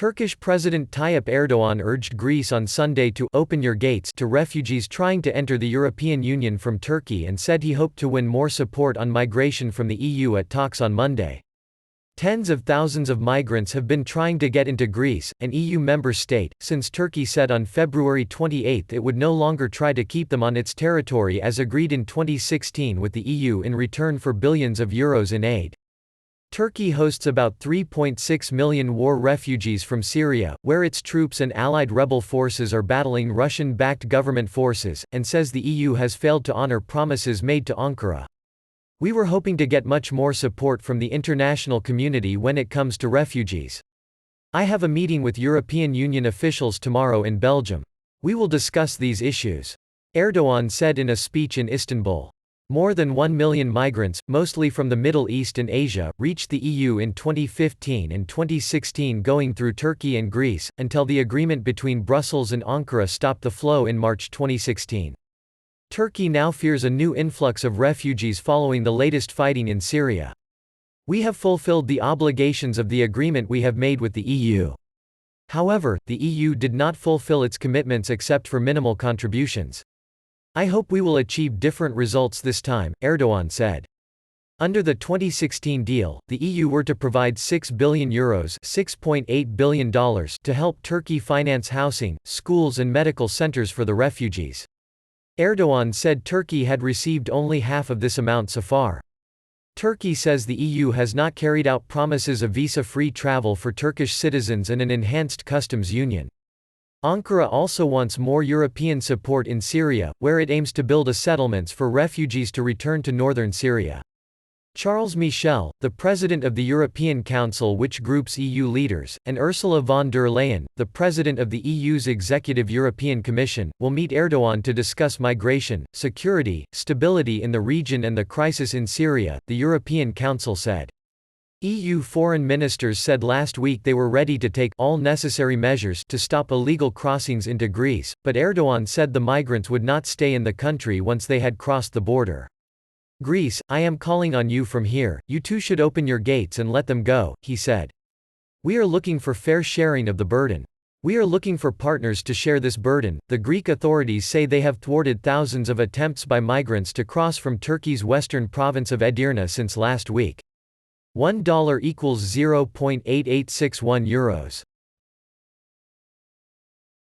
Turkish President Tayyip Erdogan urged Greece on Sunday to "open your gates" to refugees trying to enter the European Union from Turkey and said he hoped to win more support on migration from the EU at talks on Monday. Tens of thousands of migrants have been trying to get into Greece, an EU member state, since Turkey said on February 28 it would no longer try to keep them on its territory as agreed in 2016 with the EU in return for billions of euros in aid. Turkey hosts about 3.6 million war refugees from Syria, where its troops and allied rebel forces are battling Russian-backed government forces, and says the EU has failed to honor promises made to Ankara. "We were hoping to get much more support from the international community when it comes to refugees. I have a meeting with European Union officials tomorrow in Belgium. We will discuss these issues," Erdogan said in a speech in Istanbul. More than 1 million migrants, mostly from the Middle East and Asia, reached the EU in 2015 and 2016 going through Turkey and Greece, until the agreement between Brussels and Ankara stopped the flow in March 2016. Turkey now fears a new influx of refugees following the latest fighting in Syria. "We have fulfilled the obligations of the agreement we have made with the EU. However, the EU did not fulfill its commitments except for minimal contributions. I hope we will achieve different results this time," Erdogan said. Under the 2016 deal, the EU were to provide €6 billion ($6.8 billion) to help Turkey finance housing, schools and medical centers for the refugees. Erdogan said Turkey had received only half of this amount so far. Turkey says the EU has not carried out promises of visa-free travel for Turkish citizens and an enhanced customs union. Ankara also wants more European support in Syria, where it aims to build settlements for refugees to return to northern Syria. Charles Michel, the president of the European Council, which groups EU leaders, and Ursula von der Leyen, the president of the EU's Executive European Commission, will meet Erdogan to discuss migration, security, stability in the region and the crisis in Syria, the European Council said. EU foreign ministers said last week they were ready to take all necessary measures to stop illegal crossings into Greece, but Erdogan said the migrants would not stay in the country once they had crossed the border. "Greece, I am calling on you from here, you too should open your gates and let them go," he said. "We are looking for fair sharing of the burden. We are looking for partners to share this burden." The Greek authorities say they have thwarted thousands of attempts by migrants to cross from Turkey's western province of Edirne since last week. $1 equals €0.8861.